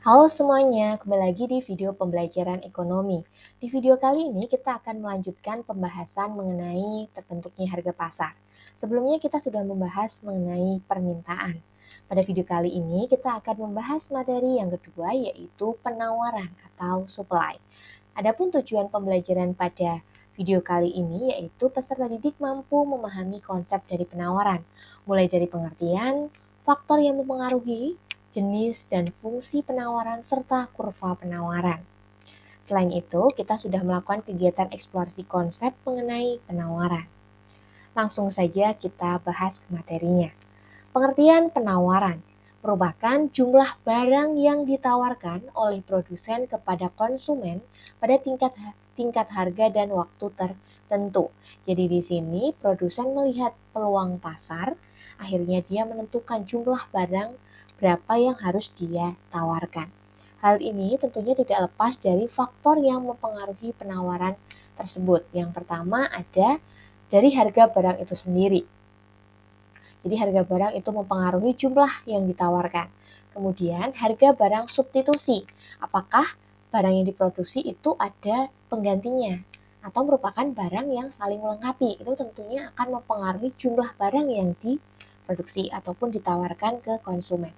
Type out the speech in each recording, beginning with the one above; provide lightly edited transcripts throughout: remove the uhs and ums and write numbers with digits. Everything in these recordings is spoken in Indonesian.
Halo semuanya, kembali lagi di video pembelajaran ekonomi. Di video kali ini kita akan melanjutkan pembahasan mengenai terbentuknya harga pasar. Sebelumnya kita sudah membahas mengenai permintaan. Pada video kali ini kita akan membahas materi yang kedua yaitu penawaran atau supply. Adapun tujuan pembelajaran pada video kali ini yaitu peserta didik mampu memahami konsep dari penawaran, mulai dari pengertian, faktor yang mempengaruhi, jenis dan fungsi penawaran, serta kurva penawaran. Selain itu, kita sudah melakukan kegiatan eksplorasi konsep mengenai penawaran. Langsung saja kita bahas ke materinya. Pengertian penawaran merupakan jumlah barang yang ditawarkan oleh produsen kepada konsumen pada tingkat harga dan waktu tertentu. Jadi di sini produsen melihat peluang pasar, akhirnya dia menentukan jumlah barang berapa yang harus dia tawarkan. Hal ini tentunya tidak lepas dari faktor yang mempengaruhi penawaran tersebut. Yang pertama ada dari harga barang itu sendiri. Jadi harga barang itu mempengaruhi jumlah yang ditawarkan. Kemudian harga barang substitusi. Apakah barang yang diproduksi itu ada penggantinya atau merupakan barang yang saling melengkapi? Itu tentunya akan mempengaruhi jumlah barang yang diproduksi ataupun ditawarkan ke konsumen.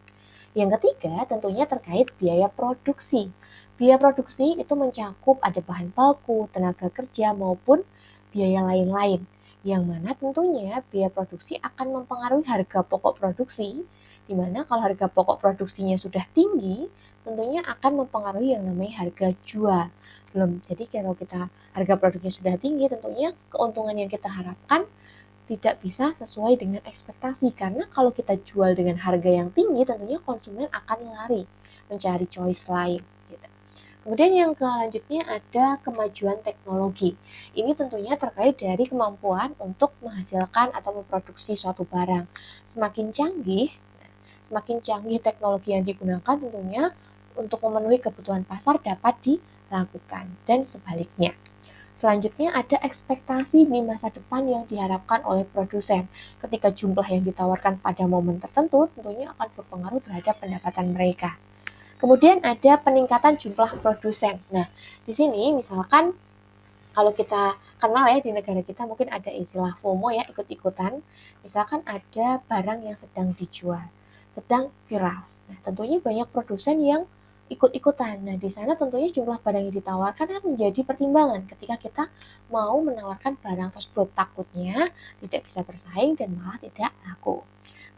Yang ketiga tentunya terkait biaya produksi. Biaya produksi itu mencakup ada bahan baku, tenaga kerja maupun biaya lain-lain. Yang mana tentunya biaya produksi akan mempengaruhi harga pokok produksi, di mana kalau harga pokok produksinya sudah tinggi, tentunya akan mempengaruhi yang namanya harga jual. Jadi kalau kita harga produknya sudah tinggi, tentunya keuntungan yang kita harapkan tidak bisa sesuai dengan ekspektasi, karena kalau kita jual dengan harga yang tinggi tentunya konsumen akan lari mencari choice lain gitu. Kemudian yang selanjutnya ada kemajuan teknologi. Ini tentunya terkait dari kemampuan untuk menghasilkan atau memproduksi suatu barang. Semakin canggih teknologi yang digunakan tentunya untuk memenuhi kebutuhan pasar dapat dilakukan dan sebaliknya. Selanjutnya ada ekspektasi di masa depan yang diharapkan oleh produsen. Ketika jumlah yang ditawarkan pada momen tertentu tentunya akan berpengaruh terhadap pendapatan mereka. Kemudian ada peningkatan jumlah produsen. Nah, di sini misalkan kalau kita kenal ya di negara kita mungkin ada istilah FOMO ya, ikut-ikutan. Misalkan ada barang yang sedang dijual, sedang viral. Nah, tentunya banyak produsen yang ikut-ikutan. Nah, di sana tentunya jumlah barang yang ditawarkan kan menjadi pertimbangan ketika kita mau menawarkan barang tersebut. Takutnya tidak bisa bersaing dan malah tidak laku.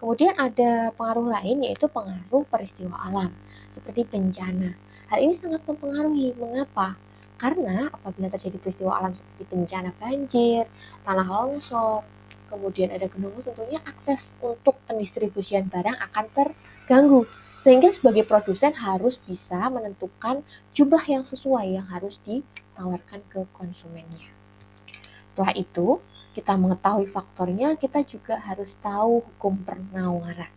Kemudian ada pengaruh lain yaitu pengaruh peristiwa alam seperti bencana. Hal ini sangat mempengaruhi. Mengapa? Karena apabila terjadi peristiwa alam seperti bencana banjir, tanah longsor, kemudian ada gunung, tentunya akses untuk pendistribusian barang akan terganggu. Sehingga sebagai produsen harus bisa menentukan jumlah yang sesuai yang harus ditawarkan ke konsumennya. Setelah itu, kita mengetahui faktornya, kita juga harus tahu hukum penawaran.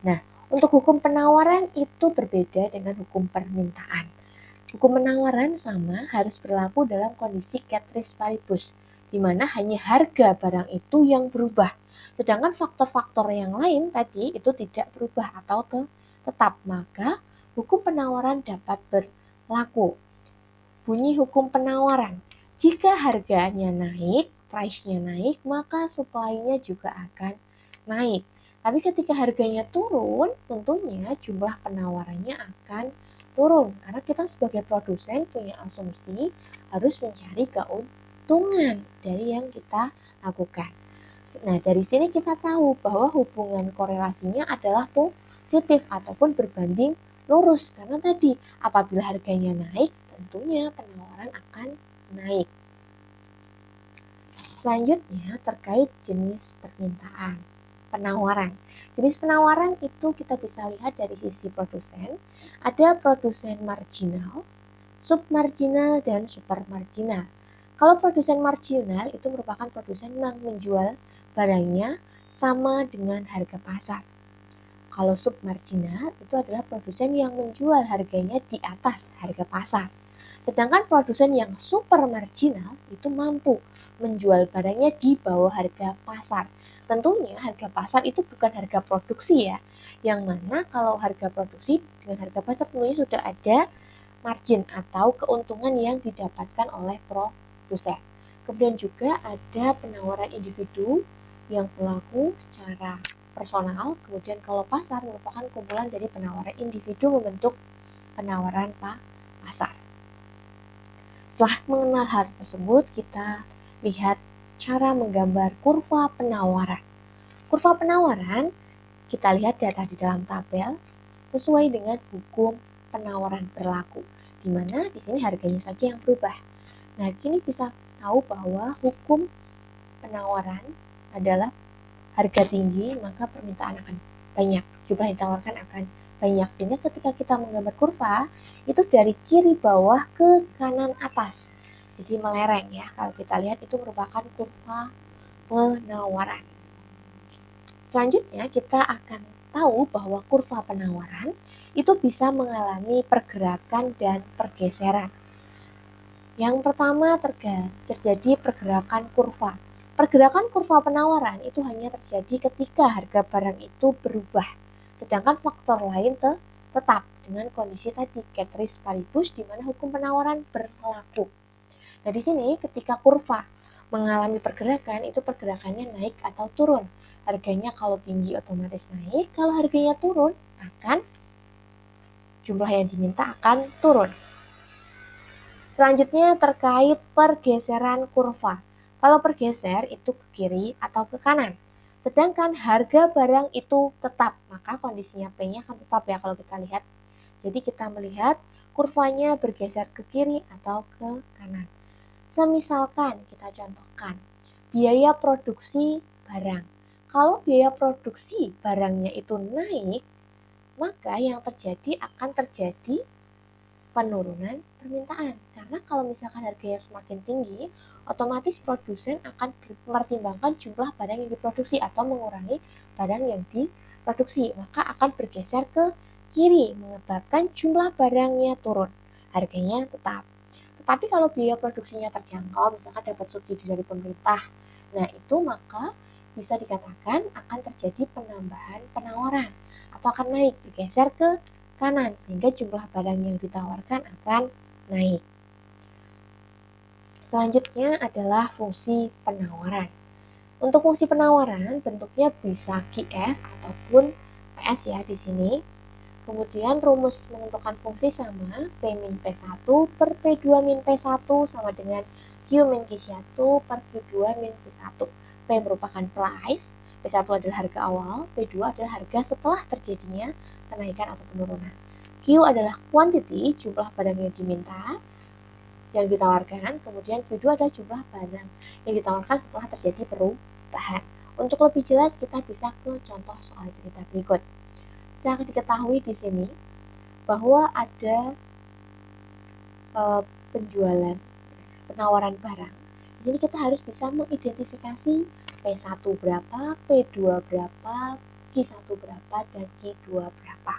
Nah, untuk hukum penawaran itu berbeda dengan hukum permintaan. Hukum penawaran sama harus berlaku dalam kondisi ceteris paribus, di mana hanya harga barang itu yang berubah. Sedangkan faktor-faktor yang lain tadi itu tidak berubah atau tetap, maka hukum penawaran dapat berlaku. Bunyi hukum penawaran. Jika harganya naik, price-nya naik, maka supply-nya juga akan naik. Tapi ketika harganya turun, tentunya jumlah penawarannya akan turun. Karena kita sebagai produsen punya asumsi harus mencari keuntungan dari yang kita lakukan. Nah, dari sini kita tahu bahwa hubungan korelasinya adalah positif ataupun berbanding lurus. Karena tadi apabila harganya naik, tentunya penawaran akan naik. Selanjutnya terkait jenis permintaan penawaran. Jenis penawaran itu kita bisa lihat dari sisi produsen. Ada produsen marginal, submarginal, dan supermarginal. Kalau produsen marginal itu merupakan produsen yang menjual barangnya sama dengan harga pasar. Kalau submarginal itu adalah produsen yang menjual harganya di atas harga pasar. Sedangkan produsen yang super marginal itu mampu menjual barangnya di bawah harga pasar. Tentunya harga pasar itu bukan harga produksi ya, yang mana kalau harga produksi dengan harga pasar tentunya sudah ada margin atau keuntungan yang didapatkan oleh produsen. Kemudian juga ada penawaran individu yang berlaku secara personal. Kemudian kalau pasar merupakan kumpulan dari penawaran individu membentuk penawaran pasar. Setelah mengenal hal tersebut, kita lihat cara menggambar kurva penawaran. Kurva penawaran kita lihat data di dalam tabel sesuai dengan hukum penawaran berlaku, di mana di sini harganya saja yang berubah. Nah, kini bisa tahu bahwa hukum penawaran adalah harga tinggi, maka permintaan akan banyak, jumlah yang ditawarkan akan banyak. Sehingga ketika kita menggambar kurva, itu dari kiri bawah ke kanan atas. Jadi melereng ya, kalau kita lihat itu merupakan kurva penawaran. Selanjutnya kita akan tahu bahwa kurva penawaran itu bisa mengalami pergerakan dan pergeseran. Yang pertama terjadi pergerakan kurva. Pergerakan kurva penawaran itu hanya terjadi ketika harga barang itu berubah, sedangkan faktor lain tetap dengan kondisi tadi ceteris paribus di mana hukum penawaran berlaku. Nah, di sini ketika kurva mengalami pergerakan, itu pergerakannya naik atau turun. Harganya kalau tinggi otomatis naik, kalau harganya turun akan jumlah yang diminta akan turun. Selanjutnya terkait pergeseran kurva. Kalau bergeser itu ke kiri atau ke kanan. Sedangkan harga barang itu tetap, maka kondisinya P-nya akan tetap ya kalau kita lihat. Jadi kita melihat kurvanya bergeser ke kiri atau ke kanan. Semisalkan kita contohkan biaya produksi barang. Kalau biaya produksi barangnya itu naik, maka yang terjadi akan terjadi penurunan permintaan. Karena kalau misalkan harganya semakin tinggi, otomatis produsen akan mempertimbangkan jumlah barang yang diproduksi atau mengurangi barang yang diproduksi. Maka akan bergeser ke kiri, menyebabkan jumlah barangnya turun. Harganya tetap. Tetapi kalau biaya produksinya terjangkau, misalkan dapat subsidi dari pemerintah, nah itu maka bisa dikatakan akan terjadi penambahan penawaran atau akan naik, bergeser ke kanan, sehingga jumlah barang yang ditawarkan akan naik. Selanjutnya adalah fungsi penawaran. Untuk fungsi penawaran bentuknya bisa QS ataupun PS ya di sini. Kemudian rumus menentukan fungsi sama P min P1 per P2 min P1 sama dengan Q min Q1 per Q2 min Q1. P merupakan price, P1 adalah harga awal, P2 adalah harga setelah terjadinya kenaikan atau penurunan. Q adalah quantity, jumlah barang yang diminta, yang ditawarkan, kemudian Q2 adalah jumlah barang yang ditawarkan setelah terjadi perubahan. Untuk lebih jelas kita bisa ke contoh soal cerita berikut. Sangat diketahui di sini bahwa ada penjualan, penawaran barang. Di sini kita harus bisa mengidentifikasi P1 berapa, P2 berapa, Q1 berapa, dan Q2 berapa.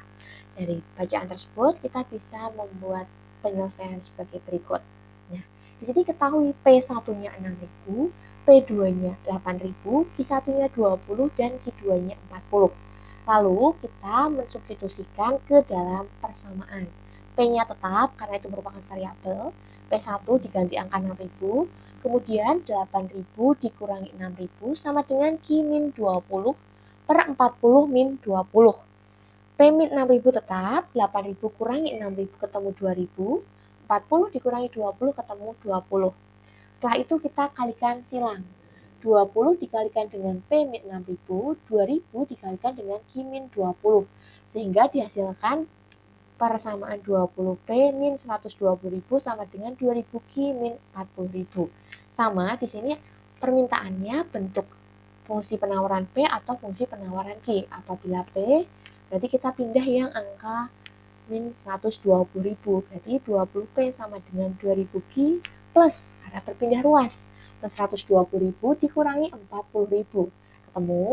Dari bacaan tersebut kita bisa membuat penyelesaian sebagai berikut. Nah, di sini ketahui P1-nya 6.000, P2-nya 8.000, Q1-nya 20, dan Q2-nya 40. Lalu kita mensubstitusikan ke dalam persamaan. P-nya tetap karena itu merupakan variabel. P1 diganti angka 6.000, kemudian 8.000 dikurangi 6.000 sama dengan Q min 20 per 40 min 20. P min 6.000 tetap, 8.000 kurangi 6.000 ketemu 2.000, 40 dikurangi 20 ketemu 20. Setelah itu kita kalikan silang. 20 dikalikan dengan P min 6.000, 2.000 dikalikan dengan Q min 20. Sehingga dihasilkan persamaan 20P min 120.000 sama dengan 2.000 Q min 40.000. Sama di sini permintaannya bentuk fungsi penawaran P atau fungsi penawaran Q. Apabila P, berarti kita pindah yang angka min 120.000. Berarti 20P sama dengan 2.000 Q plus, karena berpindah ruas, plus 120.000 dikurangi 40.000. Ketemu.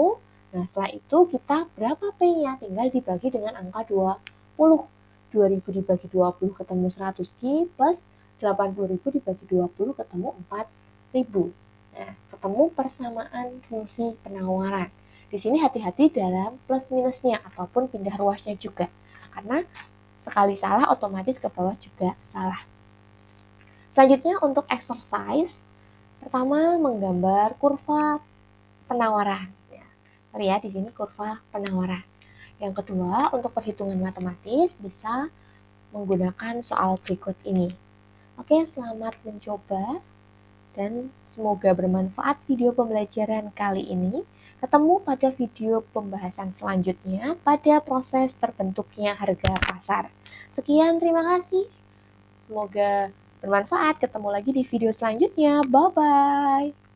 Nah, setelah itu kita berapa P-nya? Tinggal dibagi dengan angka 20. 2000 dibagi 20 ketemu 100 Q plus 80.000 dibagi 20 ketemu 4.000. Nah, ketemu persamaan fungsi penawaran. Di sini hati-hati dalam plus minusnya ataupun pindah ruasnya juga. Karena sekali salah otomatis ke bawah juga salah. Selanjutnya untuk exercise, pertama menggambar kurva penawaran. Lihat di sini kurva penawaran. Yang kedua, untuk perhitungan matematis bisa menggunakan soal berikut ini. Oke, selamat mencoba dan semoga bermanfaat video pembelajaran kali ini. Ketemu pada video pembahasan selanjutnya pada proses terbentuknya harga pasar. Sekian, terima kasih. Semoga bermanfaat. Ketemu lagi di video selanjutnya. Bye-bye.